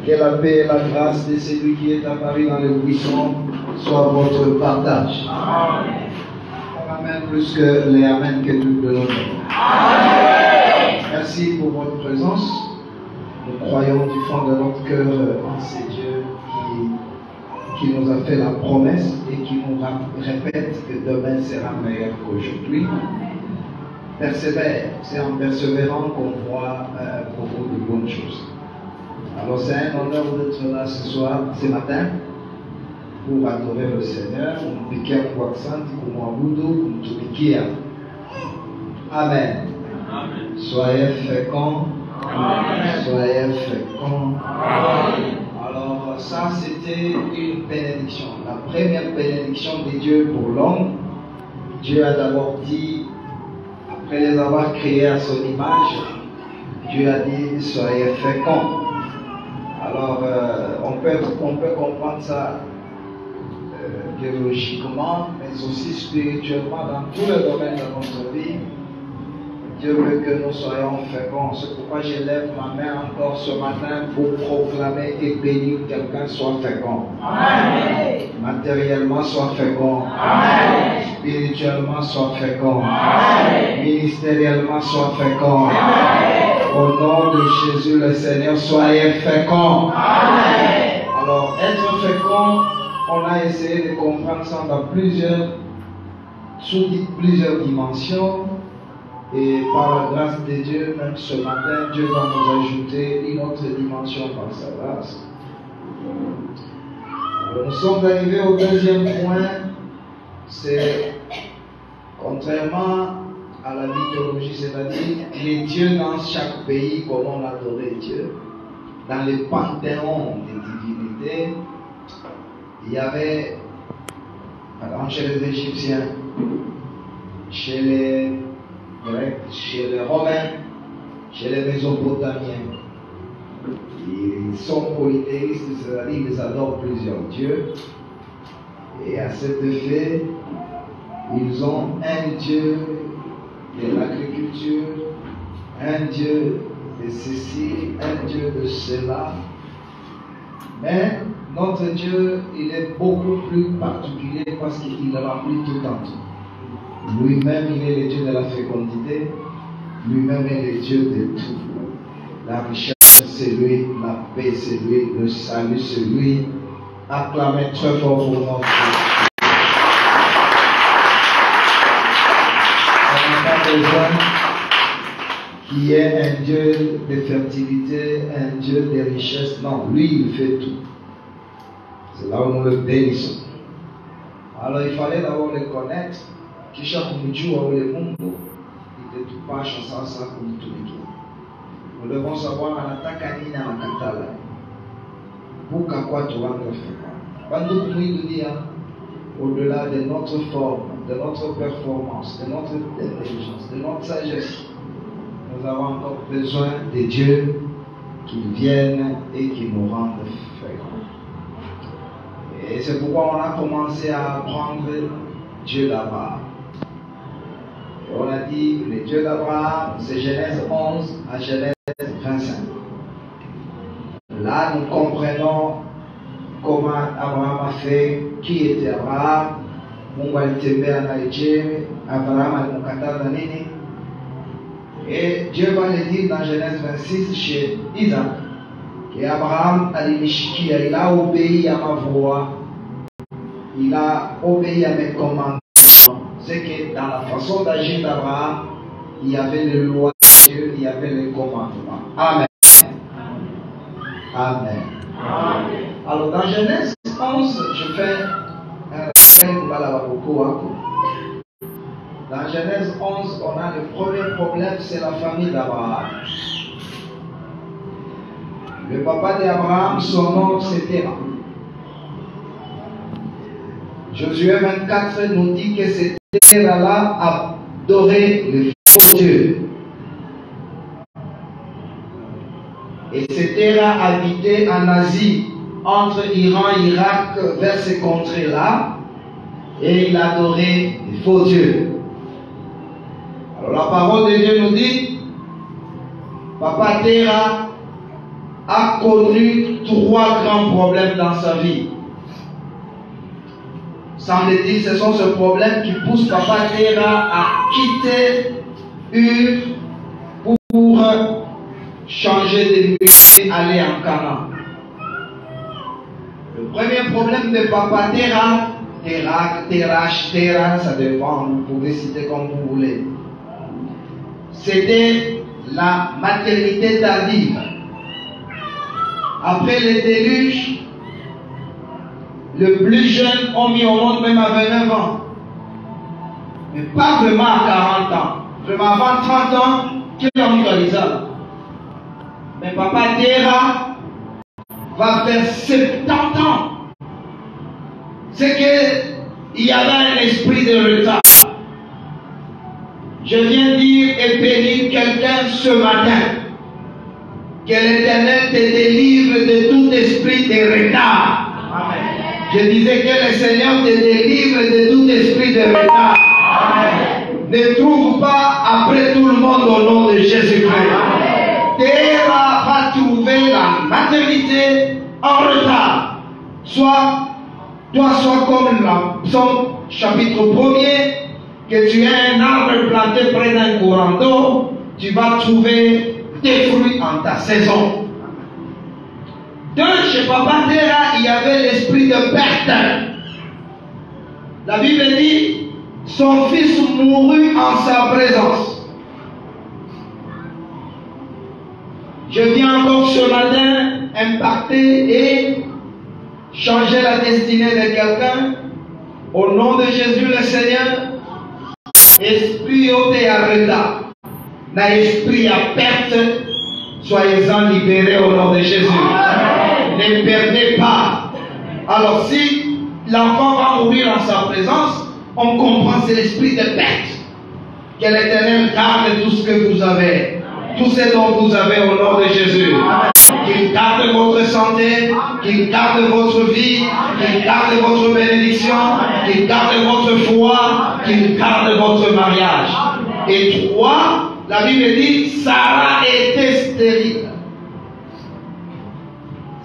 Que la paix et la grâce de celui qui est apparu dans les buissons soient votre partage. Amen. Amen plus que les Amen que nous donnons. Merci pour votre présence. Nous croyons du fond de notre cœur en ce Dieu qui nous a fait la promesse et qui nous répète que demain sera meilleur qu'aujourd'hui. Persévère, c'est en persévérant qu'on voit beaucoup de bonnes choses. Alors c'est un honneur d'être là ce soir, ce matin, pour adorer le Seigneur, pour piquer un accent, pour m'abudo, pour tumikia. Amen. Amen. Soyez féconds. Amen. Soyez féconds. Amen. Alors ça c'était une bénédiction. La première bénédiction de Dieu pour l'homme. Dieu a d'abord dit, après les avoir créés à son image, Dieu a dit soyez féconds. Alors on peut comprendre ça biologiquement, mais aussi spirituellement dans tous les domaines de notre vie. Dieu veut que nous soyons féconds. C'est pourquoi je lève ma main encore ce matin pour proclamer et bénir quelqu'un soit fécond. Amen. Matériellement soit fécond. Amen. Spirituellement soit fécond. Amen. Ministériellement soit fécond. Amen. Au nom de Jésus le Seigneur, soyez fécond. Amen. Alors être fécond, on a essayé de comprendre ça dans sous plusieurs dimensions. Et par la grâce de Dieu, même ce matin, Dieu va nous ajouter une autre dimension par sa grâce. Alors, nous sommes arrivés au deuxième point. C'est, contrairement à la mythologie, c'est-à-dire les dieux dans chaque pays, comment on adorait Dieu. Dans les panthéons des divinités, il y avait, par exemple, chez les Égyptiens, chez les Grecs, chez les Romains, chez les Mésopotamiens. Ils sont polythéistes, c'est-à-dire qu'ils adorent plusieurs dieux. Et à cet effet, ils ont un dieu de l'agriculture, un dieu de ceci, un dieu de cela. Mais notre Dieu, il est beaucoup plus particulier parce qu'il remplit tout en tout. Lui-même, il est le Dieu de la fécondité. Lui-même est le Dieu de tout. La richesse, c'est lui. La paix, c'est lui. Le salut, c'est lui. Acclamez très fort pour notre Dieu. On n'a pas besoin qu'il y ait un Dieu de fertilité, un Dieu de richesse. Non, lui, il fait tout. C'est là où nous le bénissons. Alors, il fallait d'abord le connaître. Kisha kumjua ule Mungu itatupasha sasa kumtumikia. Nous devons savoir anataka nini anakatala. Buka kwa tuwanga fekwa. Bandu kumwidunia au-delà de notre forme, de notre performance, de notre intelligence, de notre sagesse. Nous avons encore besoin de Dieu qui vienne et qui nous rende féconds. Et c'est pourquoi on a commencé à apprendre Dieu d'Abraham. On a dit le Dieu d'Abraham, c'est Genèse 11 à Genèse 25. Là, nous comprenons comment Abraham a fait, qui était Abraham, Mungu alitembea na Ejemi, Abraham alimkataza nini. Et Dieu va le dire dans Genèse 26 chez Isaac, que Abraham alinishikia, il a obéi à ma voix, il a obéi à mes commandements. C'est que dans la façon d'agir d'Abraham, il y avait les lois de Dieu, il y avait les commandements. Amen. Amen. Amen. Alors dans Genèse 11, je fais un dans Genèse 11, on a le premier problème, c'est la famille d'Abraham. Le papa d'Abraham, son nom c'était Terah. Josué 24 nous dit que cette terre-là adorait le faux Dieu. Et cette terre habitait en Asie, entre Iran et Irak, vers ces contrées-là, et il adorait les faux dieux. Alors la parole de Dieu nous dit, Papa Terah a connu 3 grands problèmes dans sa vie. Semble-t-il, ce sont ces problèmes qui poussent Papa Terah à quitter Ur pour changer de milieu, aller en Canaan. Le premier problème de Papa Terah, Terah, ça dépend, vous pouvez citer comme vous voulez. C'était la maternité tardive. Après le déluge, le plus jeune ont mis au monde même à 29 ans. Mais pas vraiment à 40 ans. Vraiment avant 30 ans, qui ont mis dans les hommes. Mais Papa Terah va faire 70 ans. C'est qu'il y avait un esprit de retard. Je viens dire et bénir quelqu'un ce matin. Que l'Éternel te délivre de tout esprit de retard. Amen. Je disais que le Seigneur te délivre de tout esprit de retard. Amen. Ne trouve pas après tout le monde au nom de Jésus-Christ. Terah va trouver la maternité en retard. Toi sois comme Psaume chapitre 1er, que tu as un arbre planté près d'un courant d'eau, tu vas trouver tes fruits en ta saison. 2, chez Papa Terah, il y avait l'esprit de perte. La Bible dit, son fils mourut en sa présence. Je viens encore ce matin impacter et changer la destinée de quelqu'un. Au nom de Jésus le Seigneur, esprit ôté à retard, n'a esprit à perte, soyez-en libérés au nom de Jésus. Amen. Ne perdez pas. Alors si l'enfant va mourir en sa présence, on comprend c'est l'esprit de perte. Que l'Éternel garde tout ce que vous avez, tout ce dont vous avez au nom de Jésus. Amen. Qu'il garde votre santé, qu'il garde votre vie, qu'il garde votre bénédiction, qu'il garde votre foi, qu'il garde votre mariage. Et 3, la Bible dit, Sarah était stérile.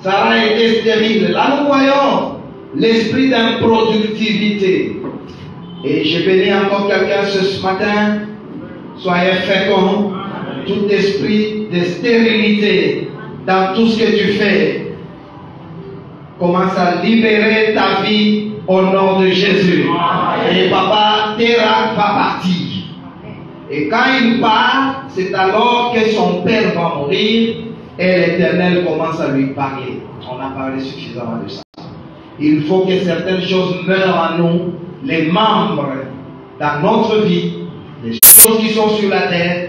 Sarah était stérile. Là, nous voyons l'esprit d'improductivité. Et je bénis encore quelqu'un ce matin. Soyez féconds. Tout esprit de stérilité dans tout ce que tu fais, commence à libérer ta vie au nom de Jésus. Et Papa Terah va partir. Et quand il part, c'est alors que son père va mourir et l'Éternel commence à lui parler. On a parlé suffisamment de ça. Il faut que certaines choses meurent en nous, les membres dans notre vie, les choses qui sont sur la terre.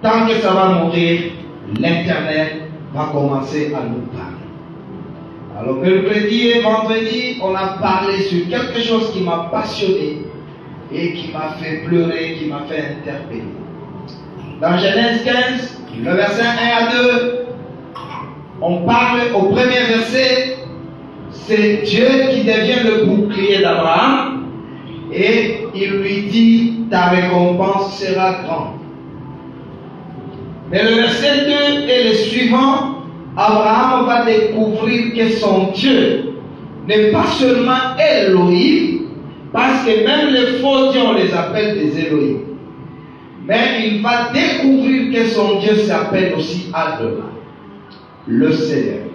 Tant que ça va mourir, l'Éternel va commencer à nous parler. Alors mercredi et vendredi, on a parlé sur quelque chose qui m'a passionné et qui m'a fait pleurer, qui m'a fait interpeller. Dans Genèse 15, le verset 1 à 2, on parle au premier verset, c'est Dieu qui devient le bouclier d'Abraham et il lui dit, ta récompense sera grande. Mais le verset 2 et le suivant, Abraham va découvrir que son Dieu n'est pas seulement Elohim, parce que même les faux dieux, on les appelle des Elohim. Mais il va découvrir que son Dieu s'appelle aussi Adonai, le Seigneur,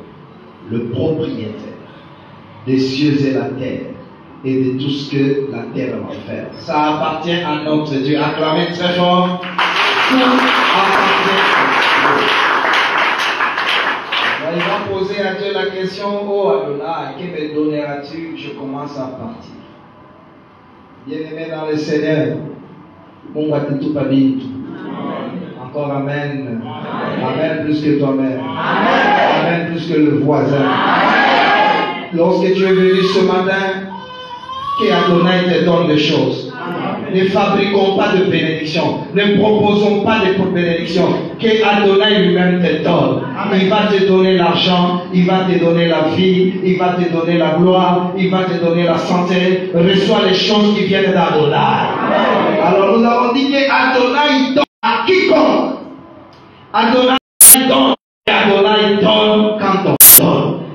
le propriétaire des cieux et la terre, et de tout ce que la terre va faire. Ça appartient à notre Dieu. Acclamez très fort. Tout appartient à Dieu. Il va poser à Dieu la question, oh Adonai, que me donneras-tu? Je commence à partir. Bien-aimé dans le Seigneur, bon va tout pas bien. Encore amen. Amen plus que toi-même. Amen plus que le voisin. Amen. Lorsque tu es venu ce matin, qu'Adonai te donne des choses. Ne fabriquons pas de bénédiction. Ne proposons pas de bénédiction. Qu'Adonai lui-même te donne. Il va te donner l'argent, il va te donner la vie, il va te donner la gloire, il va te donner la santé. Reçois les choses qui viennent d'Adonai. Alors nous avons dit qu'Adonai donne à quiconque. Adonai donne et Adonai donne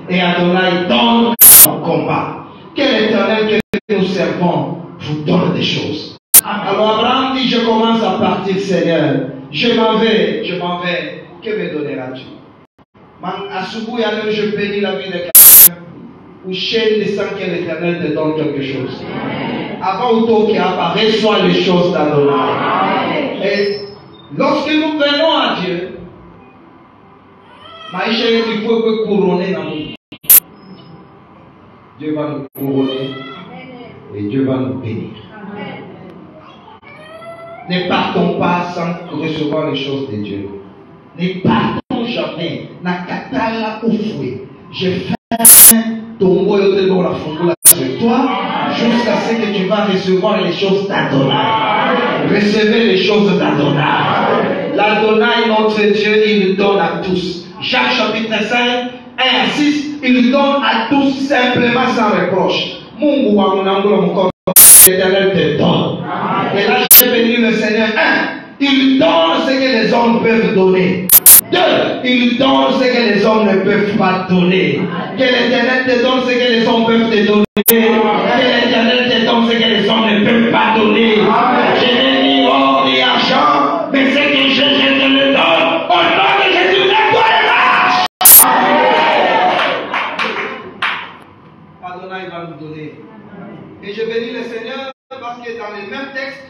Et Adonai donne en combat. Quel Éternel que nous servons vous donne des choses. Alors Abraham dit, je commence à partir, Seigneur. Je m'en vais. Que me donneras-tu? Je bénis la vie de quelqu'un. Ou chaîne les sangs que l'Éternel te donne quelque chose. Avant ou tôt qui apparaît, reçois les choses d'Adonai. Et lorsque nous venons à Dieu, Maïcha, il faut que couronner dans nous. Dieu va nous couronner et Dieu va nous bénir. Ne partons pas sans recevoir les choses de Dieu. Ne partons jamais. Nakatala oufoué. Je fais ton mot et la fondula sur toi jusqu'à ce que tu vas recevoir les choses d'Adonai. Recevez les choses d'Adonai. L'Adonai, notre Dieu, il donne à tous. Jacques chapitre 5, 1 à 6, il donne à tous simplement sans reproche. Mungu wa munangula mkono, l'Éternel te donne. Et là, j'ai béni le Seigneur. 1. Il donne ce que les hommes peuvent donner. 2. Il donne ce que les hommes ne peuvent pas donner. Que l'Éternel te donne ce que les hommes peuvent te donner. Que l'Éternel te donne ce que les hommes ne peuvent pas donner. Je n'ai ni or ni argent, mais ce que je te le donne. Au nom de Jésus, lève-toi et marche. Adonai va nous donner. Et je bénis le Seigneur parce que dans les mêmes textes,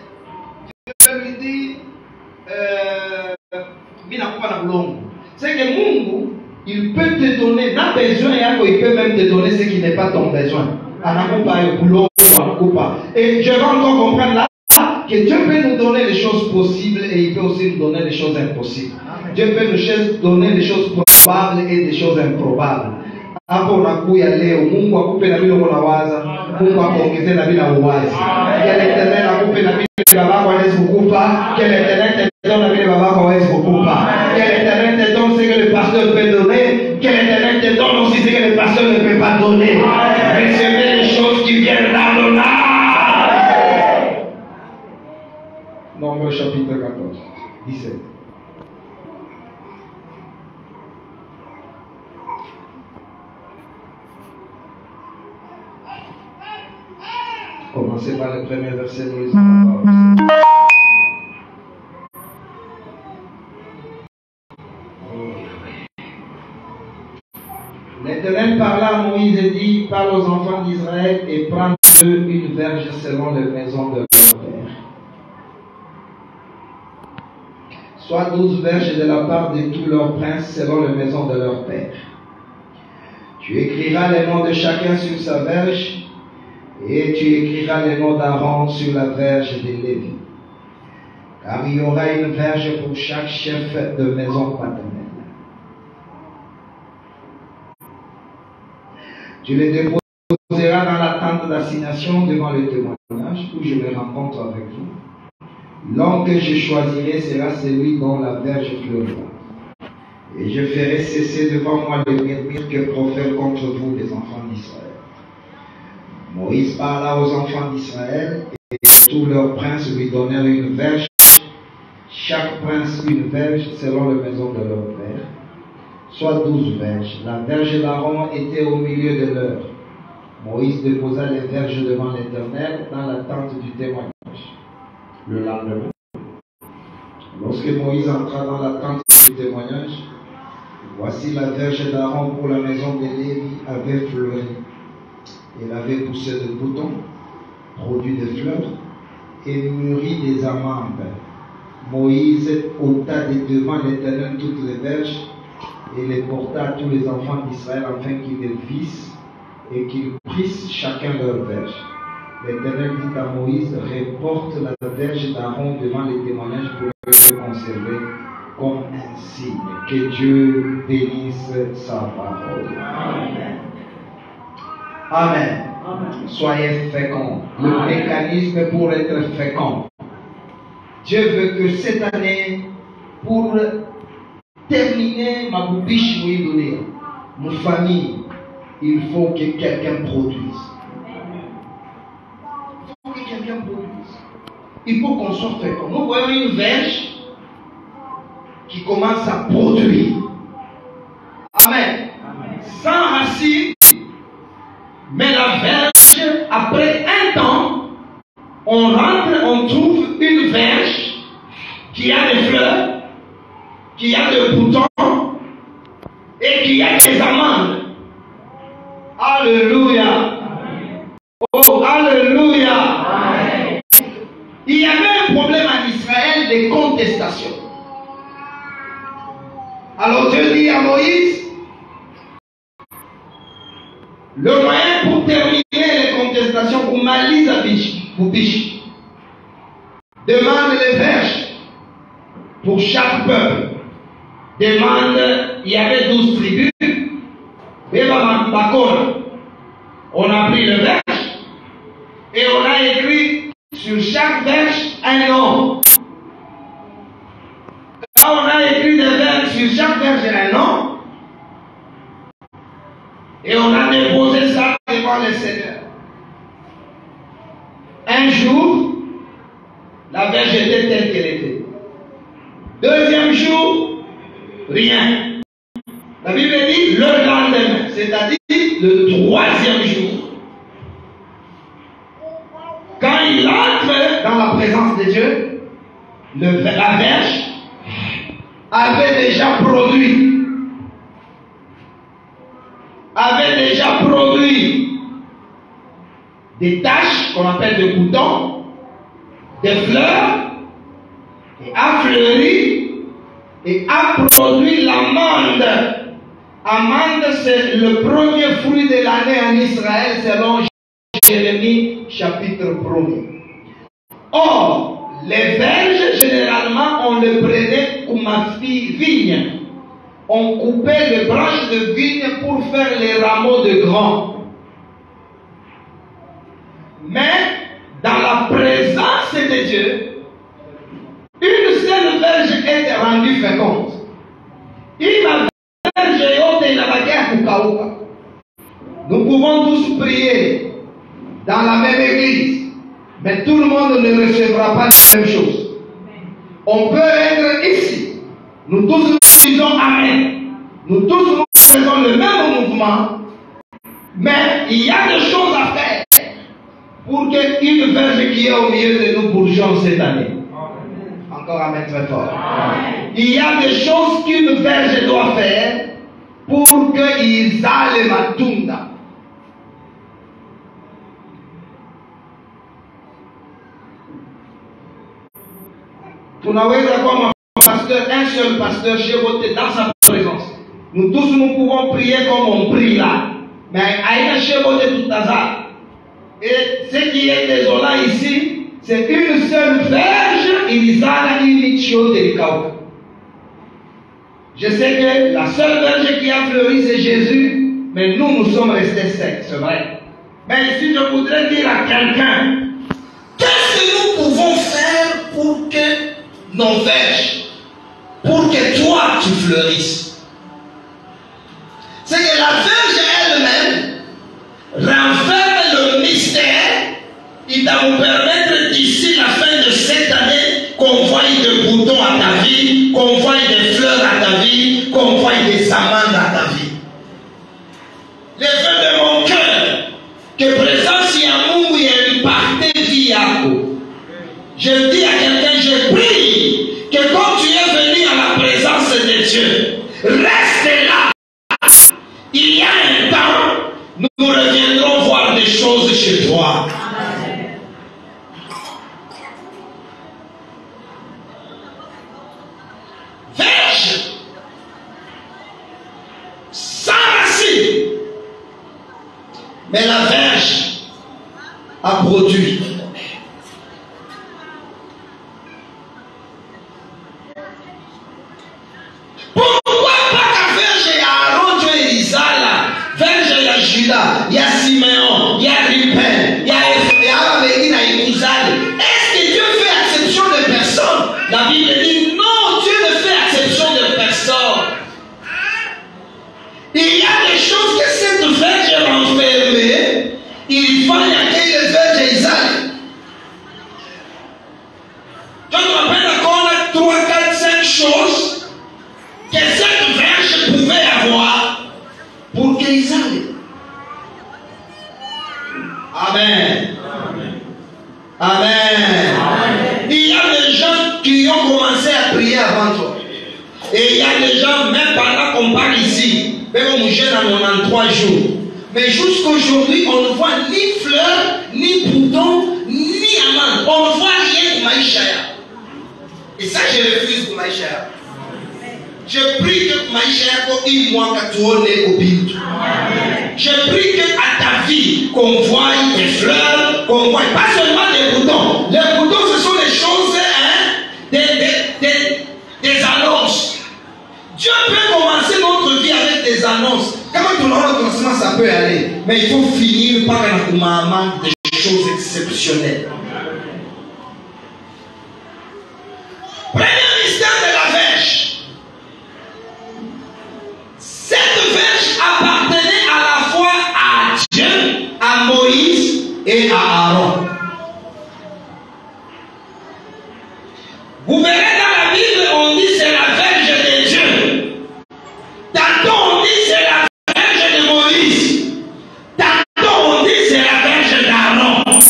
Dieu lui dit, c'est que Mungu, il peut te donner, dans besoin, il peut même te donner ce qui n'est pas ton besoin. Et je vais encore comprendre là que Dieu peut nous donner les choses possibles et il peut aussi nous donner les choses impossibles. Dieu peut nous donner des choses probables et des choses improbables. Hapo unakuya leo Mungu akupe na vile unawaza, Mungu akuongezee na vile uwazi. Kile Éternel akupe na vile babako hawezi kukupa, kile Éternel te donne na vile babako hawezi kukupa. Kile Éternel te donne ce que le pasteur peut donner, kile Éternel te donne aussi ce que le pasteur ne peut pas donner. Recevez les choses qui viennent d'Adonai. Nombre chapitre 14, 17. Commencez par le premier verset de l'Église. L'Éternel parla à Moïse et dit, parle aux enfants d'Israël et prends d'eux une verge selon les maisons de leur père. Soit 12 verges de la part de tous leurs princes selon les maisons de leur père. Tu écriras les noms de chacun sur sa verge. Et tu écriras les noms d'Aaron sur la verge de Lévi. Car il y aura une verge pour chaque chef de maison paternelle. Tu les déposeras dans la tente d'assignation devant le témoignage où je me rencontre avec vous. L'homme que je choisirai sera celui dont la verge fleurira. Et je ferai cesser devant moi le murmure que profèrent contre vous les enfants d'Israël. Moïse parla aux enfants d'Israël et tous leurs princes lui donnèrent une verge, chaque prince une verge selon la maison de leur père, soit 12 verges. La verge d'Aaron était au milieu de leur. Moïse déposa les verges devant l'Éternel dans la tente du témoignage. Le lendemain, lorsque Moïse entra dans la tente du témoignage, voici la verge d'Aaron pour la maison de Lévi avait fleuri. Elle avait poussé de boutons, produit des fleurs et mûri des amandes. Moïse ôta de devant l'Éternel toutes les verges et les porta à tous les enfants d'Israël afin qu'ils les vissent et qu'ils prissent chacun leur verge. L'Éternel dit à Moïse, reporte la verge d'Aaron devant les témoignages pour le conserver comme un signe. Que Dieu bénisse sa parole. Amen. Amen. Amen. Soyez féconds. Le mécanisme pour être fécond. Dieu veut que cette année, pour terminer ma boubiche, ma famille, il faut que quelqu'un produise. Il faut que quelqu'un produise. Il faut qu'on soit fécond. Nous voyons une verge qui commence à produire. Amen. Amen. Sans racine. facile, mais la verge, après un temps, on rentre, on trouve une verge qui a des fleurs, qui a des boutons et qui a des amandes. Alléluia. Oh, alléluia. Il y avait un problème en Israël de contestation. Alors Dieu dit à Moïse, le moyen pour terminer les contestations pour Malise à Biche, demande les verges pour chaque peuple. Demande, il y avait 12 tribus. On a pris le verge et on a écrit sur chaque verge un nom. Quand on a écrit des verges sur chaque verge un nom, et on a déposé ça devant le Seigneur. Un jour, la verge était telle qu'elle était. Deuxième jour, rien. La Bible dit le lendemain, c'est-à-dire le troisième jour. Quand il entre dans la présence de Dieu, la verge avait déjà produit des taches qu'on appelle des boutons, des fleurs, et a fleuri et a produit l'amande. Amande, c'est le premier fruit de l'année en Israël selon Jérémie chapitre 1er. Or, les verges, généralement, on les prenait comme vigne. On coupait les branches de vigne pour faire les rameaux de grands. Mais, dans la présence de Dieu, une seule verge était rendue féconde. Nous pouvons tous prier dans la même église, mais tout le monde ne recevra pas la même chose. On peut être ici, nous tous disons Amen, nous tous nous faisons le même mouvement, mais il y a des choses à faire pour qu'une verge qui est au milieu de nous bourgeonne cette année. Encore Amen très fort. Il y a des choses qu'une verge doit faire pour qu'ils aillent matunda. Tunaweza kuwa pasteur, un seul pasteur chez vous dans sa présence. Nous tous nous pouvons prier comme on prie là. Mais aïna chez vous tout hasard. Et ce qui est désolant ici, c'est qu'une seule verge, ils ont une chose de chaos. Je sais que la seule verge qui a fleuri, c'est Jésus, mais nous sommes restés secs, c'est vrai. Mais ici, je voudrais dire à quelqu'un, qu'est-ce que nous pouvons faire pour que nos verges, pour que toi, tu fleurisses? C'est que la verge elle-même renferme le mystère. Il va vous permettre d'ici la fin de cette année qu'on voie des boutons à ta vie, qu'on voie des fleurs à ta vie, qu'on voie des amandes à ta vie. Les vœux de mon cœur, que présence y a Mungu y a une partie vie yako. Je dis à quelqu'un, je prie que quand tu es venu à la présence de Dieu, reste là. Il y a un temps, nous reviendrons voir des choses chez toi. Verge sans racine, mais la verge a produit. Pourquoi pas la verge à Aaron, Dieu et Isala, verge à Judas, il y a Siméon, il y a Ruben, il y a Abéguine à Ikouzali. Est-ce que Dieu fait exception de personne? La Bible dit non, Dieu ne fait exception de personne. Il y a des choses que cette verge renfermée, il faut y accueillir les verges Isaac. Tu te rappelles qu'on a 3, 4, 5 choses que cette verge pouvait avoir pour qu'ils aillent. Amen. Amen. Il y a des gens qui ont commencé à prier avant toi. Et il y a des gens, même pendant qu'on parle ici, même on jeune à 93 jours. Mais jusqu'à aujourd'hui, on ne voit ni fleurs, ni boutons, ni amandes. On ne voit rien pour Maïchaya. Et ça, je refuse pour Maïchaya. Je prie que Maïchaya, qu'on y voit qu'à tourner au but. Je prie qu'à ta vie, qu'on voit des fleurs, qu'on voit pas seulement des boutons. Les boutons, ce sont des choses, des annonces. Dieu peut commencer notre vie avec des annonces. Comment tout le monde, au commencement, ça peut aller. Mais il faut finir par un commandement des choses exceptionnelles. Premier mystère de la verge. Cette verge appartenait à la fois à Dieu, à Moïse et à Aaron. Vous verrez dans la Bible, on dit c'est la verge de Dieu. Tantôt on dit c'est la verge de Moïse. Tantôt on dit c'est la verge d'Aaron.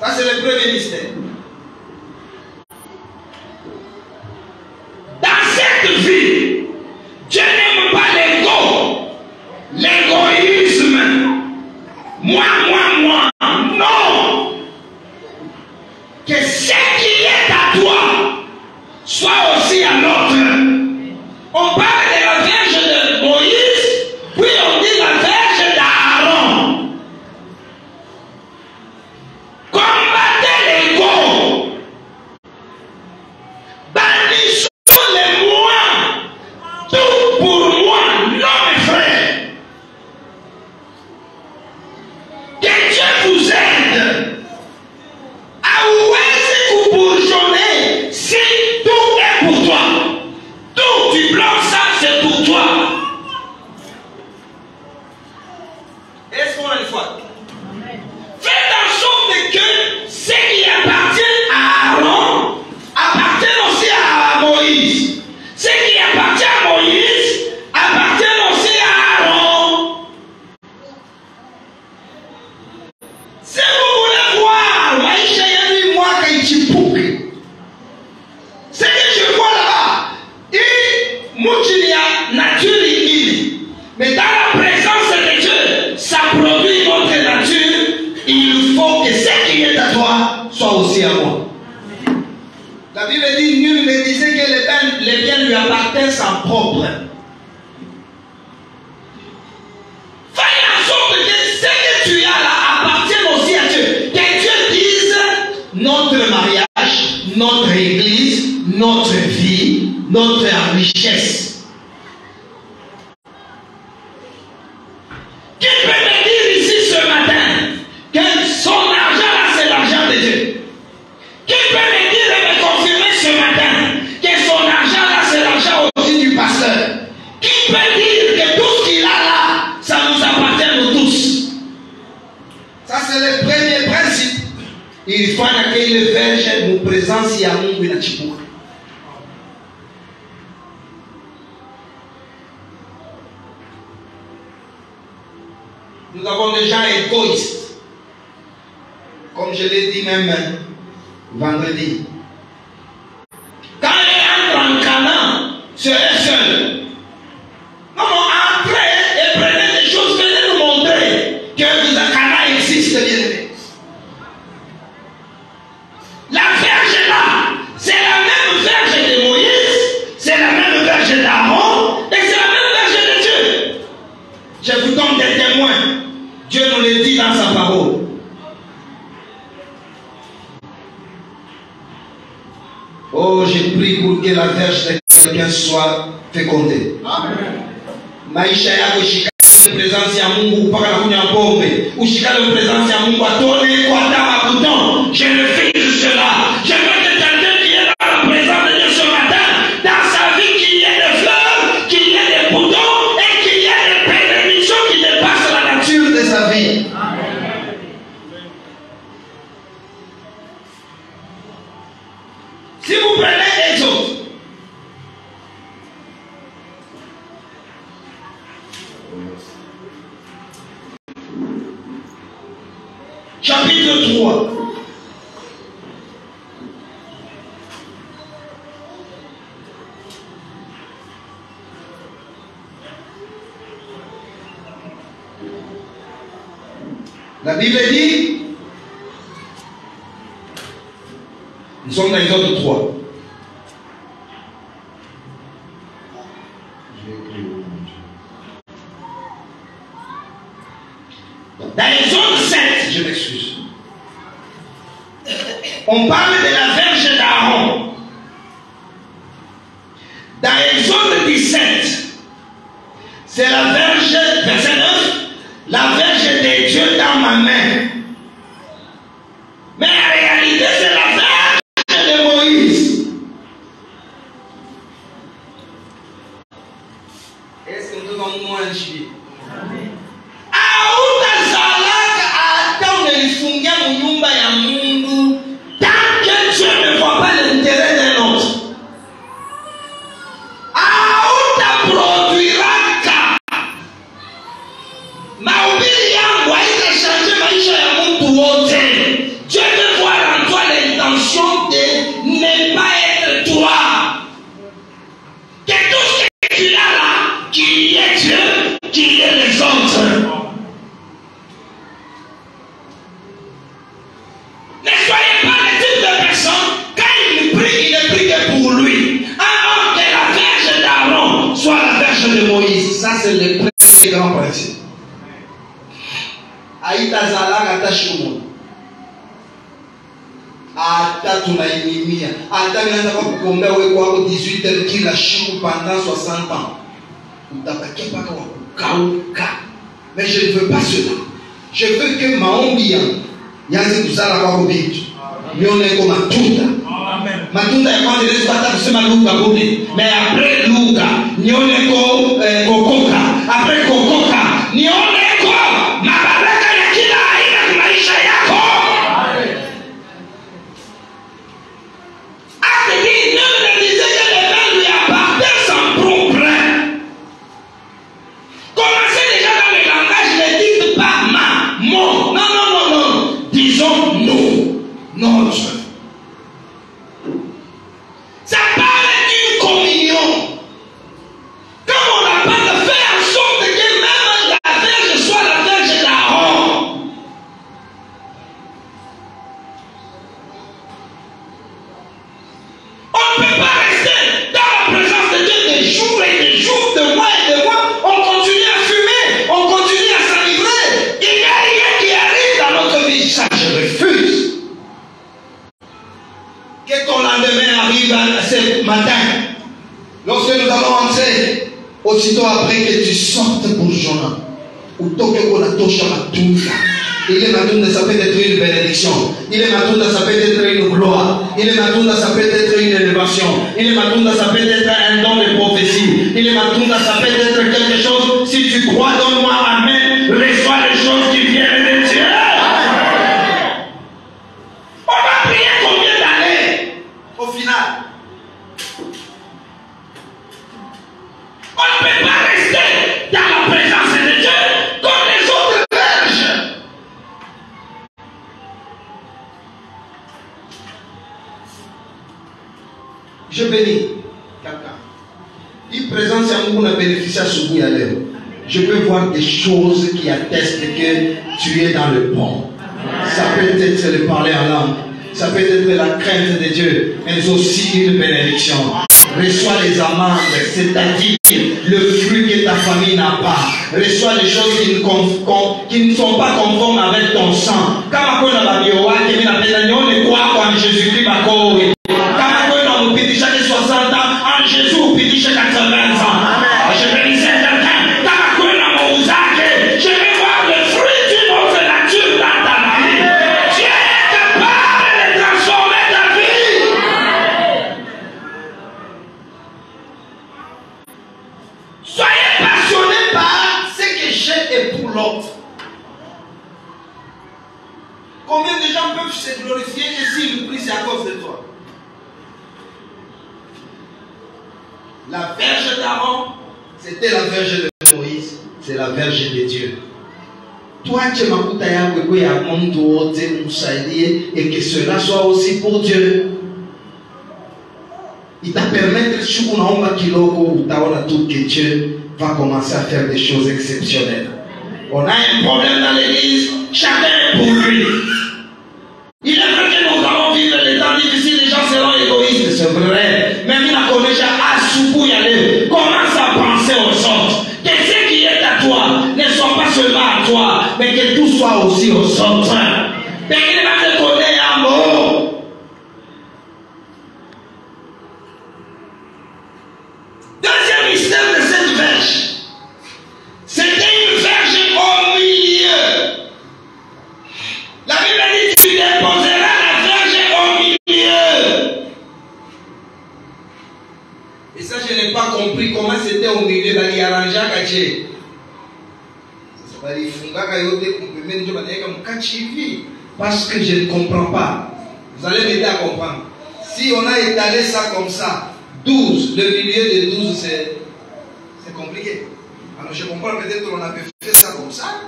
Ça c'est le premier mystère. Dans cette vie, Dieu n'aime pas l'ego, l'égoïsme. Moi. Non. Que ce qui est à toi soit aussi à l'autre. On parle de la verge de Moïse, puis on dit la verge d'Aaron. Combattez l'ego. Bannissons les moi. Tout pour moi, non mes frères. Que Dieu vous aide à où bourgeonner si tout est pour toi. Tout tu bloques ça, c'est pour toi. Est-ce qu'on a une foi? Faites en sorte que ce qui appartient à Aaron appartient aussi à Moïse. Ce qui appartient à Moïse appartient aussi à Aaron. Si vous voulez voir Maïcha Yami Mwaka Ichipuke, ce que je vois là-bas, Mouchilia nature il. Mais dans la présence de Dieu, ça produit notre nature. Il faut que ce qui est à toi soit aussi à moi. La Bible dit, nul ne disait que les biens lui appartiennent sans propre. Fais en sorte que ce que tu as là appartienne aussi à Dieu. Que Dieu dise notre mariage, notre église, notre vie, notre richesse. Qui peut me dire ici ce matin que son argent là c'est l'argent de Dieu? Qui peut me dire et me confirmer ce matin que son argent là c'est l'argent aussi du pasteur? Qui peut dire que tout ce qu'il a là, ça nous appartient nous tous? Ça c'est le premier principe. Il faut que le verge nous présence à Mungu na chipuka. Nous avons des gens égoïstes. Comme je l'ai dit même vendredi. Quand il entre en Canaan, seul. Non, entrez et prenez des choses, venez nous montrer que Canaan existe, bien aimé. La verge là, c'est la même verge de Moïse, c'est la même verge d'Aaron, et c'est la même verge de Dieu. Je vous donne des témoins. Dieu nous le dit dans sa parole. Oh, j'ai prie pour que la verge de quelqu'un soit fécondée. Amen. Maisha yako shikali presence ya Mungu mpaka na kunywa pombe. Ushikale presence ya Mungu atone kwa tama bouton. Je refuse cela. Je veux que quelqu'un qui est dans la présence de Dieu ce matin, dans sa vie, qu'il y ait des fleurs, qu'il y ait des boutons et qu'il y ait des bénédictions qui dépassent la nature de sa vie. Amen. Si vous prenez Exode, chapitre 3. La Bible dit, nous sommes dans Exode 3. Dans Exode 7, je m'excuse, on parle de la verge d'Aaron. Dans Exode 17, c'est la verge, verset 9, la verge des dieux dans ma main. Mais en réalité, c'est la verge de Moïse. Est-ce que nous avons moins un chier? Tant que Dieu ne voit pas l'intérêt d'un autre, Dieu veut voir en toi l'intention de ne pas être toi. Que tout ce que tu as là, qu'il y ait Dieu, qu'il y ait les autres. Ne soyez pas le type de personne, quand il prie, il ne prie que pour lui. Alors que la verge d'Aaron soit la verge de Moïse. Ça, c'est le premier grand principe. Aïta Zala attache au monde. Ata tunainimia. Ata minaanza kwa kukombea wewe kwako 18 heures kila siku pendant 60 ans. Utabakia paka wa kukauka. Mais je ne veux pas cela. Je veux que maombi yanze kusala kwako vitu. Nione kwa matunda. Matunda ya kwanza ile sipata kusema Luka budi. Mais après Luka, nione kwa kokoka. Après kokoka, nione kwa mabaraka ya kila aina kwa maisha yako. Notre. Ça parle d'une communion. Comme on n'a pas de faire en sorte que même la verge soit la verge d'Aaron. On ne peut pas rester dans la présence de Dieu des jours et des jours, de mois et de mois. On continue à fumer, on continue à s'enivrer. Il n'y a rien qui arrive dans notre vie. Ça, je refuse. Que ton lendemain arrive à ce matin, lorsque nous allons entrer, aussitôt après que tu sortes pour Jonah, ou toque qu'on a touché matunda. Il est matunda, ça peut être une bénédiction. Il est matunda, ça peut être une gloire. Il est matunda, ça peut être une élévation. Il est matunda, ça peut être un don de prophétie. Il est matunda, ça peut être quelque chose. Si tu crois, donne-moi amen. Reçois les choses qui viennent de Dieu. On va prier combien d'années au final? On ne peut pas rester dans la présence de Dieu comme les autres verges. Je bénis quelqu'un. Il présente à nous a bénéficié à ce bout à l'heure. Je peux voir des choses qui attestent que tu es dans le bon. Ça peut être le parler en langue. Ça peut être la crainte de Dieu, mais aussi une bénédiction. Reçois les amandes, c'est-à-dire le fruit que ta famille n'a pas. Reçois les choses qui ne sont pas conformes avec ton sang. Kama kuna babiowa qui m'appelle nyone kwa en Jésus-Christ bakowe. Kama kuna mupitisha 60 ans en Jésus upitisha 80 ans. Je vais dire quelqu'un, kama kuna mouzake, je vais voir le fruit d'une autre nature dans ta vie. Tu es capable de transformer ta vie. Soyez passionnés par ce que j'ai et pour l'autre. Combien de gens peuvent se glorifier et s'ils prient, c'est à cause de toi? La verge d'Aaron, c'était la verge de Moïse, c'est la verge de Dieu. toi tu m'as et que cela soit aussi pour Dieu. Il t'a permis que Dieu va commencer à faire des choses exceptionnelles. On a un problème dans l'église, chacun pour lui. Il est vrai que nous allons vivre les temps difficiles, les gens seront égoïstes, c'est vrai. Même il a connu à Soupou y aller. Commence à penser aux autres. Que ce qui est à toi ne soit pas seulement à toi, mais que tout soit aussi aux autres. Mais il va te connaître un mot. Deuxième mystère de cette verge. C'était une verge au milieu. La Bible dit tu déposeras la verge au milieu. Et ça, je n'ai pas compris comment c'était au milieu. Il y a arrangé à cacher. Parce que je ne comprends pas. Vous allez m'aider à comprendre. Si on a étalé ça comme ça, 12, le milieu de 12, c'est compliqué. Alors je comprends peut-être qu'on avait fait ça comme ça.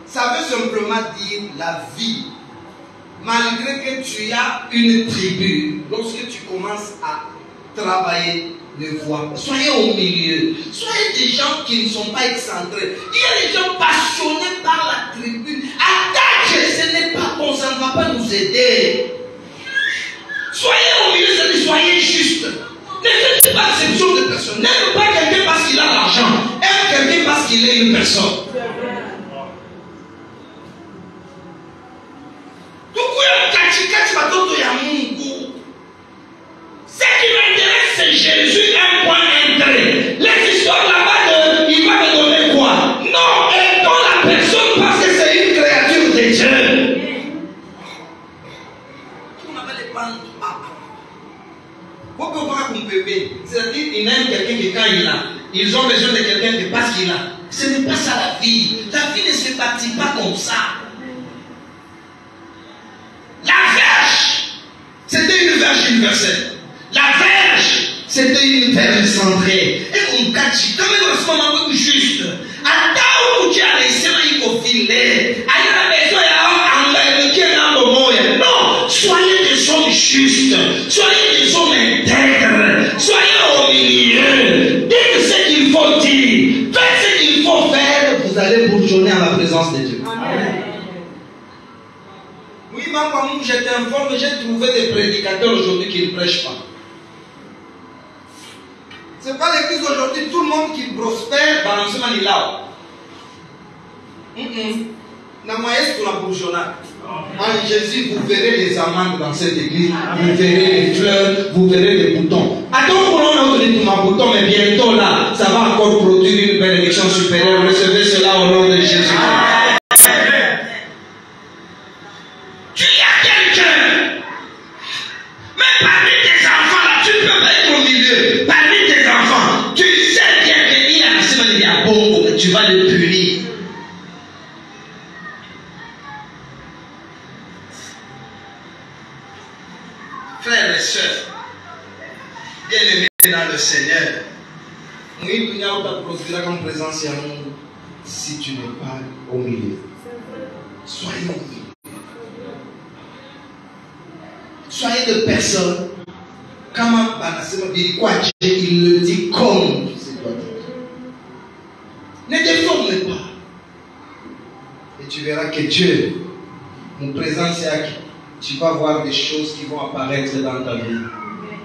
Ça veut simplement dire la vie. Malgré que tu as une tribu, lorsque tu commences à travailler, le voir. Soyez au milieu. Soyez des gens qui ne sont pas excentrés. Il y a des gens passionnés par la tribu. Attaque, ce n'est pas bon, ça ne va pas nous aider. Soyez au milieu, c'est-à-dire soyez juste. Ne faites pas exception de personne. N'aime pas quelqu'un parce qu'il a l'argent. Aime quelqu'un parce qu'il est une personne. Ce qui m'intéresse, c'est Jésus, un point entré. Les histoires là-bas, il va me donner quoi? Non, aidons la personne parce que c'est une créature de Dieu. On appelle les bandes. Pourquoi pas qu'on peut bien? C'est-à-dire, il aime quelqu'un qui, quand il a, ils ont besoin de quelqu'un qui parce qu'il a. Ce n'est pas ça la vie. La vie ne se bâtit pas comme ça. La verge, c'était une verge universelle. La verge, c'était une verge centrée. Et on cache, quand même, en ce moment, juste. À ta où tu as laissé il faut filer. À la maison, il y a un moment. Non, soyez des hommes justes. Soyez des hommes intègres. Soyez au milieu. Dites ce qu'il faut dire. Faites ce qu'il faut faire. Vous allez bourgeonner en la présence de Dieu. Amen. Oui, maman, je t'informe, j'ai trouvé des prédicateurs aujourd'hui qui ne prêchent pas. Ce n'est pas l'église aujourd'hui, tout le monde qui prospère, balancement est là. La moyenne pour la bourgeonnade. En Jésus, vous verrez les amandes dans cette église, vous verrez les fleurs, vous verrez les boutons. Attends pour l'on a donné tout ma bouton, mais bientôt là, ça va encore produire une bénédiction supérieure. Recevez cela au nom de Jésus. Tu y as quelqu'un, mais parmi tes enfants là, tu ne peux pas être au milieu. Parmi tes enfants, tu sais bien qu'il y a un semaine, il y a bon, mais tu vas le punir. Frères et sœurs, bien-aimés dans le Seigneur, oui, il y a autre procédure comme présence si tu n'es pas au milieu. Soyez au milieu. Soyez de personnes. Comment il le dit comme c'est doit dire. Ne déforme pas. Et tu verras que Dieu, mon présence est acquis. Tu vas voir des choses qui vont apparaître dans ta vie.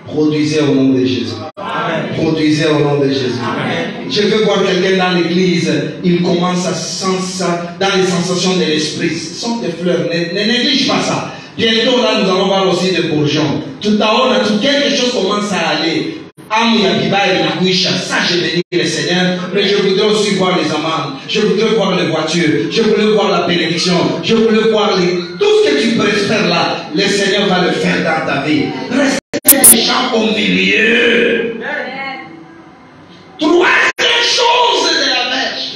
Produisez au nom de Jésus. Amen. Produisez au nom de Jésus. Amen. Je veux voir quelqu'un dans l'église, il commence à sentir ça dans les sensations de l'esprit. Ce sont des fleurs, ne néglige pas ça. Bientôt là, nous allons voir aussi des bourgeons. Tout à l'heure, quelque chose commence à aller. Ça, je bénis le Seigneur, mais je voudrais aussi voir les amendes, je voudrais voir les voitures, je voudrais voir la bénédiction, je voudrais voir tout ce que tu préfères là. Le Seigneur va le faire dans ta vie. Restez des gens au milieu. Troisième chose de la verge.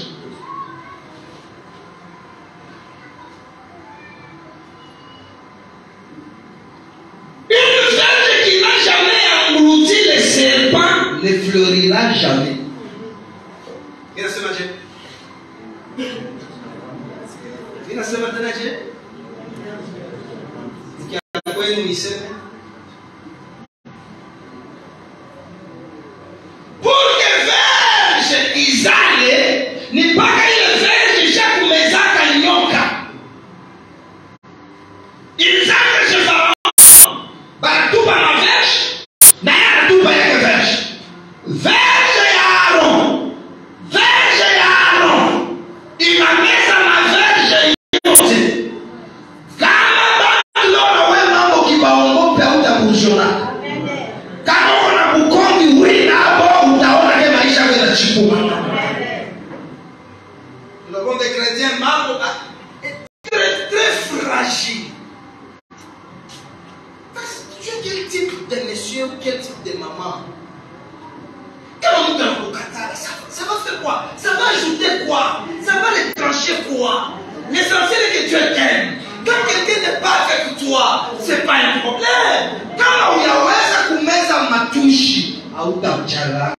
Une verge qui n'a jamais englouti les serpents. Ne fleurira jamais. Inasema tena je? Nikianza kwenu niseme. Pour que verge izale ni mpaka ile verge ishakumezaka nyoka. Izale je Farao. Baratupa na verge. Na yaratupa yake verge. Verge ya Aaron. Verge ya Aaron. Inameza na verge yote. Kama bado wewe mambo kibaongope hutakushona. Kama una kukongi wina hapo utaona kama maisha yako yanachipuka. Le monde des chrétiens mambo est très très fragile. Tu es quel type de monsieur ou quel type de maman? Quand on te recatale, ça va faire quoi? Ça va ajouter quoi? Ça va les trancher quoi? L'essentiel est que tu aimes. Quand quelqu'un n'est pas avec toi, c'est pas un problème. Quand on y a kumeza matushi, hautamchala.